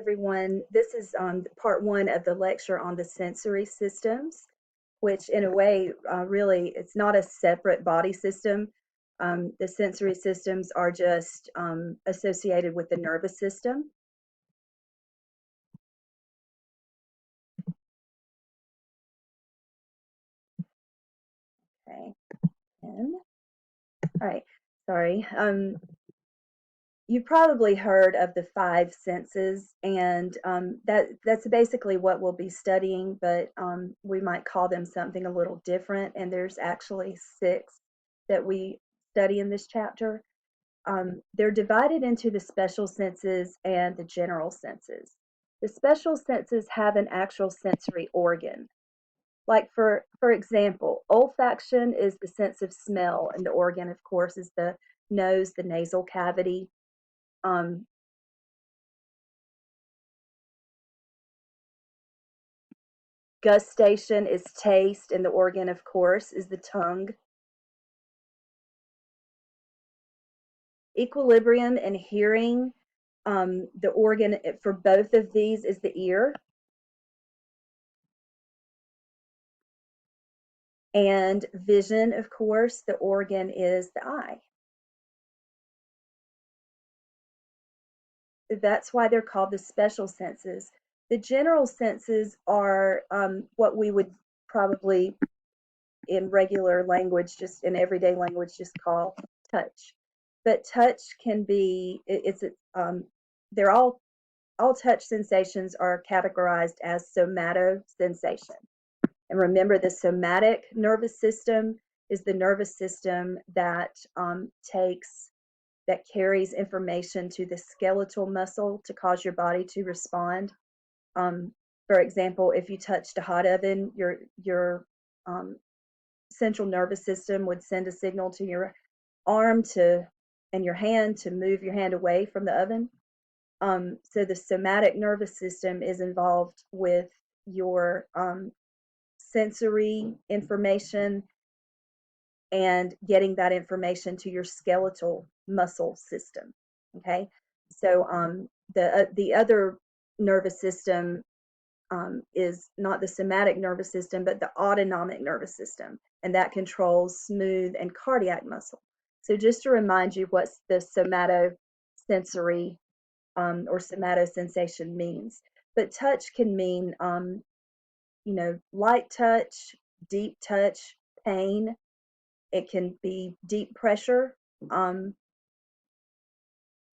everyone. This is part one of the lecture on the sensory systems, which in a way, really, it's not a separate body system. The sensory systems are just associated with the nervous system. Okay, and all right, sorry. You've probably heard of the five senses, and that's basically what we'll be studying, but we might call them something a little different, and there's actually six that we study in this chapter. They're divided into the special senses and the general senses. The special senses have an actual sensory organ. Like for example, olfaction is the sense of smell, and the organ, of course, is the nose, the nasal cavity. Gustation is taste, and the organ, of course, is the tongue. Equilibrium and hearing, the organ for both of these is the ear. And vision, of course, the organ is the eye. That's why they're called the special senses. The general senses are what we would probably in regular language, just in everyday language, just call touch. But touch can be, they're all touch sensations are categorized as somatosensation. And remember, the somatic nervous system is the nervous system that carries information to the skeletal muscle to cause your body to respond. For example, if you touched a hot oven, your central nervous system would send a signal to your arm and your hand to move your hand away from the oven. So the somatic nervous system is involved with your sensory information and getting that information to your skeletal muscle system. Okay, so the other nervous system is not the somatic nervous system, but the autonomic nervous system, and that controls smooth and cardiac muscle. So just to remind you what the somatosensory or somatosensation means. But touch can mean, light touch, deep touch, pain. It can be deep pressure.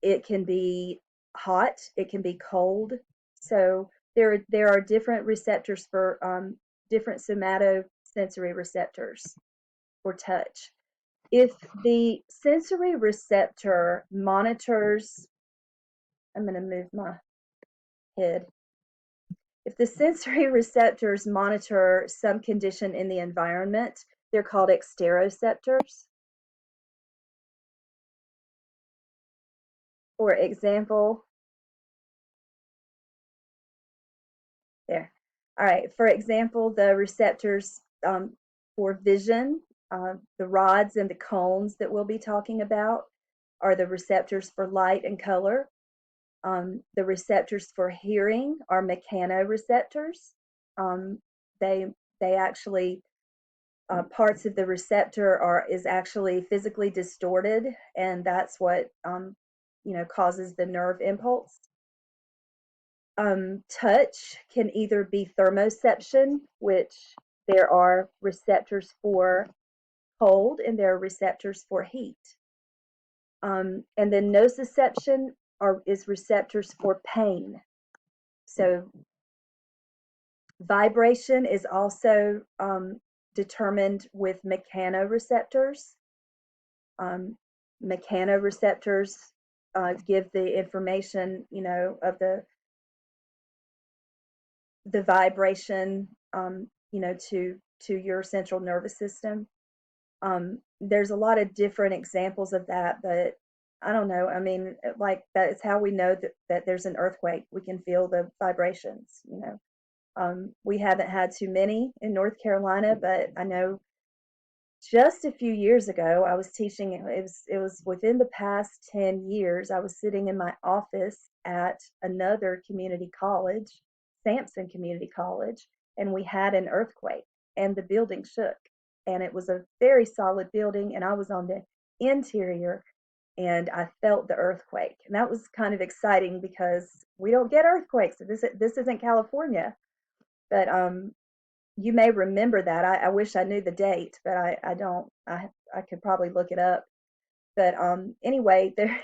It can be hot. It can be cold. So there are different receptors for different somatosensory receptors for touch. If the sensory receptor monitors, I'm going to move my head. If the sensory receptors monitor some condition in the environment, they're called exteroceptors. For example, there. All right, for example, the receptors for vision, the rods and the cones that we'll be talking about are the receptors for light and color. The receptors for hearing are mechanoreceptors. They actually parts of the receptor is actually physically distorted, and that's what causes the nerve impulse. Touch can either be thermoception, which there are receptors for cold and there are receptors for heat. And then nociception is receptors for pain. So vibration is also determined with mechanoreceptors. Mechanoreceptors give the information, of the vibration, to your central nervous system. There's a lot of different examples of that, but I don't know. I mean, like that is how we know that there's an earthquake. We can feel the vibrations, We haven't had too many in North Carolina, but I know just a few years ago, I was teaching, it was within the past 10 years, I was sitting in my office at another community college, Sampson Community College, and we had an earthquake and the building shook. And it was a very solid building, and I was on the interior and I felt the earthquake. And that was kind of exciting because we don't get earthquakes. This isn't California. But you may remember that. I wish I knew the date, but I don't. I could probably look it up. But anyway, there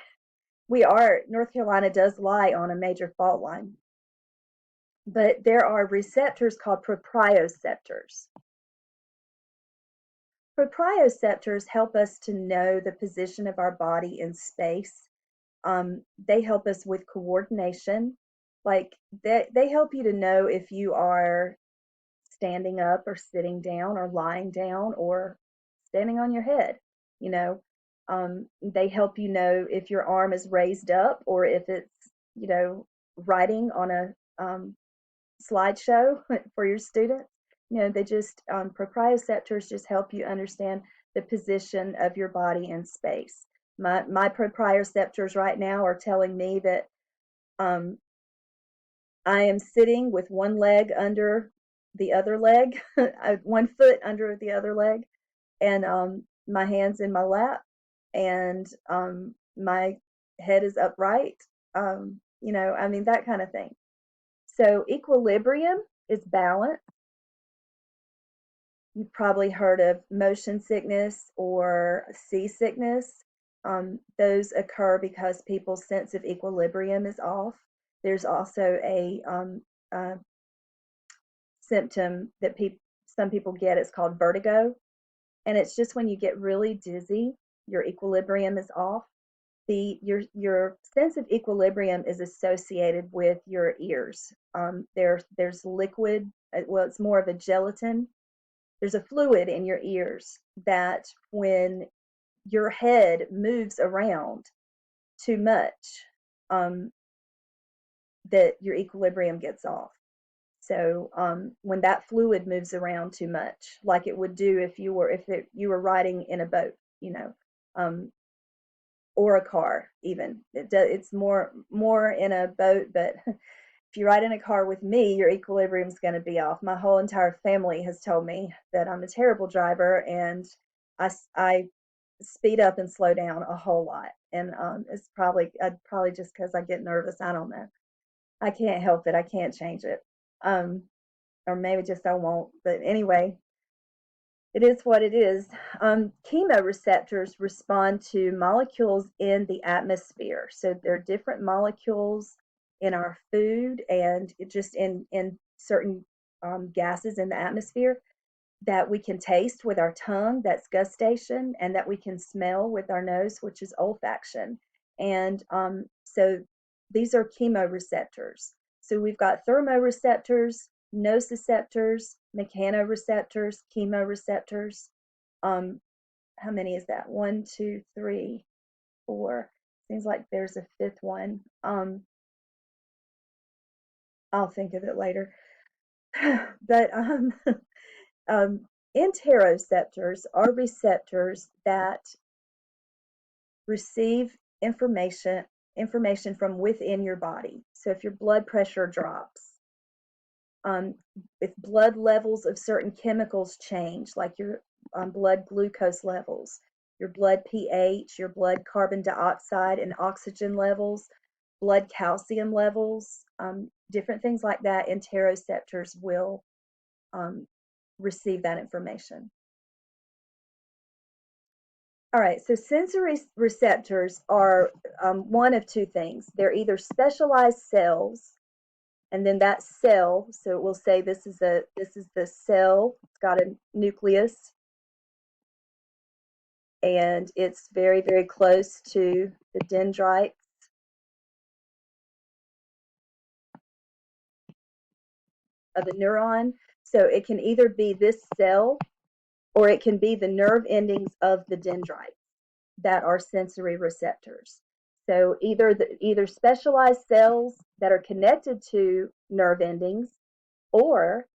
North Carolina does lie on a major fault line. But there are receptors called proprioceptors. Proprioceptors help us to know the position of our body in space. They help us with coordination. Like they help you to know if you are standing up or sitting down or lying down or standing on your head. You know, they help you know if your arm is raised up or if it's, writing on a slideshow for your students. They just, proprioceptors just help you understand the position of your body in space. My proprioceptors right now are telling me that um, I am sitting with one leg under the other leg, one foot under the other leg, and my hands in my lap, and my head is upright. I mean, that kind of thing. So equilibrium is balance. You've probably heard of motion sickness or seasickness. Those occur because people's sense of equilibrium is off. There's also a symptom that some people get. It's called vertigo, and it's just when you get really dizzy, your equilibrium is off. Your sense of equilibrium is associated with your ears. There's liquid. Well, it's more of a gelatin. There's a fluid in your ears that when your head moves around too much, that your equilibrium gets off. So when that fluid moves around too much, like it would do if you were riding in a boat, or a car, even it's more in a boat, but if you ride in a car with me, your equilibrium is going to be off. My whole entire family has told me that I'm a terrible driver, and I speed up and slow down a whole lot. And it's probably just because I get nervous. I don't know. I can't help it. I can't change it. Or maybe just I won't. But anyway, it is what it is. Chemoreceptors respond to molecules in the atmosphere. So there are different molecules in our food and just in certain gases in the atmosphere that we can taste with our tongue, that's gustation, and that we can smell with our nose, which is olfaction. And so these are chemoreceptors. So we've got thermoreceptors, nociceptors, mechanoreceptors, chemoreceptors. How many is that? 1, 2, 3, 4. Seems like there's a fifth one. I'll think of it later. But interoceptors are receptors that receive information from within your body. So if your blood pressure drops, if blood levels of certain chemicals change, like your blood glucose levels, your blood pH, your blood carbon dioxide and oxygen levels, blood calcium levels, different things like that, interoceptors will receive that information. All right, so sensory receptors are one of two things. They're either specialized cells, and then that cell, so we'll say this is the cell. It's got a nucleus, and it's very, very close to the dendrites of a neuron. So it can either be this cell or it can be the nerve endings of the dendrites that are sensory receptors. So either specialized cells that are connected to nerve endings or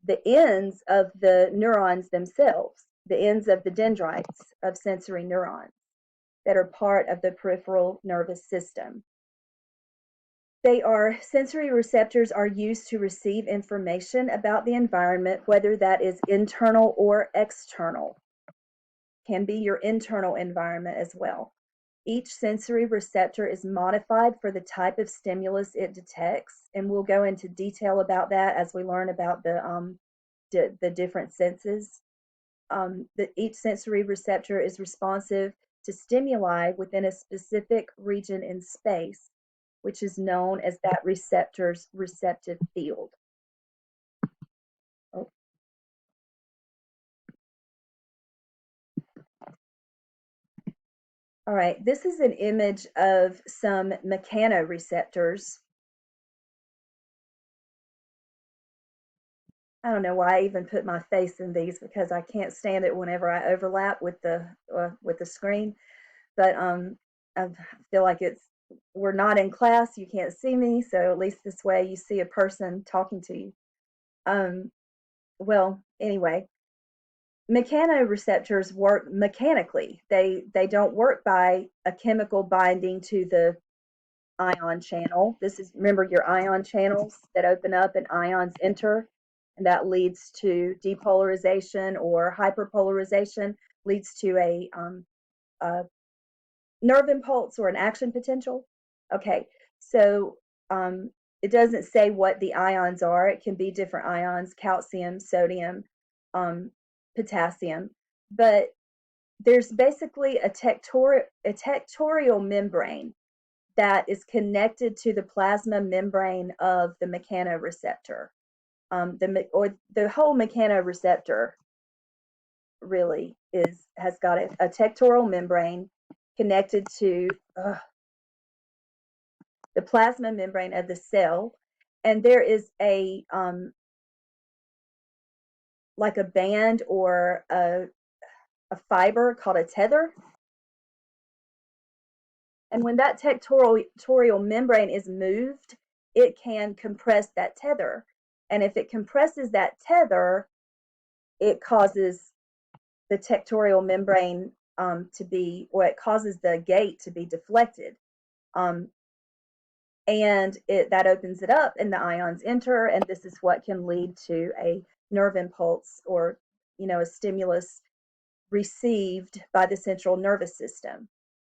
the ends of the neurons themselves, the ends of the dendrites of sensory neurons that are part of the peripheral nervous system. Sensory receptors are used to receive information about the environment, whether that is internal or external. Can be your internal environment as well. Each sensory receptor is modified for the type of stimulus it detects, and we'll go into detail about that as we learn about the different senses. Each sensory receptor is responsive to stimuli within a specific region in space, which is known as that receptor's receptive field. Oh. All right, this is an image of some mechanoreceptors. I don't know why I even put my face in these because I can't stand it whenever I overlap with the screen. But I feel like we're not in class. You can't see me, so at least this way you see a person talking to you. Well, anyway, mechanoreceptors work mechanically. They don't work by a chemical binding to the ion channel. This is, remember, your ion channels that open up and ions enter, and that leads to depolarization or hyperpolarization, leads to a nerve impulse or an action potential. Okay, so it doesn't say what the ions are. It can be different ions: calcium, sodium, um, potassium, but there's basically a tectorial membrane that is connected to the plasma membrane of the mechanoreceptor. The whole mechanoreceptor really has got a tectorial membrane connected to the plasma membrane of the cell, and there is like a band or a fiber called a tether. And when that tectorial membrane is moved, it can compress that tether. And if it compresses that tether, it causes the tectorial membrane it causes the gate to be deflected. And that opens it up and the ions enter, and this is what can lead to a nerve impulse or, a stimulus received by the central nervous system.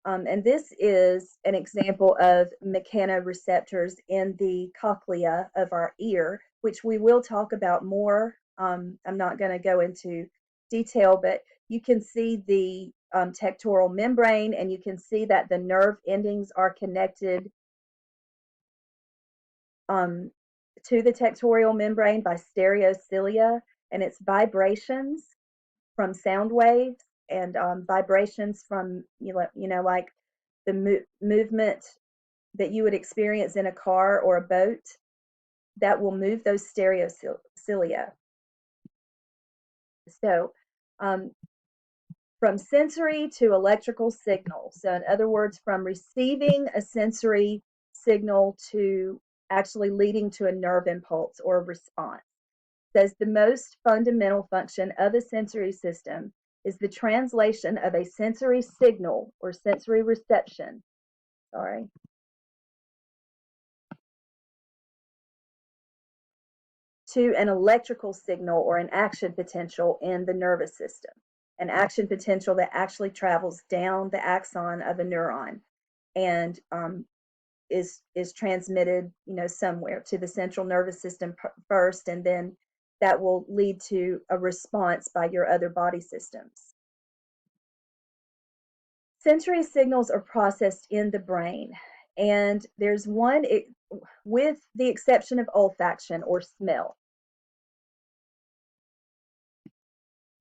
And this is an example of mechanoreceptors in the cochlea of our ear, which we will talk about more. I'm not going to go into detail, but you can see the tectorial membrane, and you can see that the nerve endings are connected to the tectorial membrane by stereocilia, and it's vibrations from sound waves and vibrations from like the movement that you would experience in a car or a boat that will move those stereocilia. So from sensory to electrical signal. So in other words, from receiving a sensory signal to actually leading to a nerve impulse or a response. Says the most fundamental function of a sensory system is the translation of a sensory signal or sensory reception, to an electrical signal or an action potential in the nervous system. An action potential that actually travels down the axon of a neuron and is transmitted, somewhere to the central nervous system first, and then that will lead to a response by your other body systems. Sensory signals are processed in the brain, and there's one, with the exception of olfaction or smell.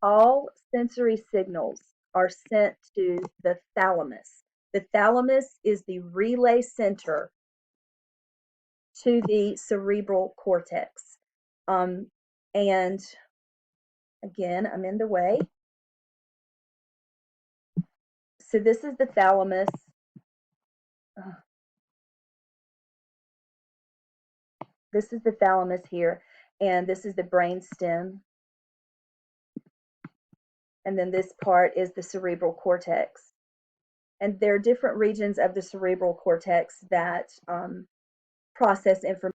All sensory signals are sent to the thalamus. The thalamus is the relay center to the cerebral cortex. And again, I'm in the way. So this is the thalamus. This is the thalamus here, and this is the brain stem. And then this part is the cerebral cortex. And there are different regions of the cerebral cortex that process information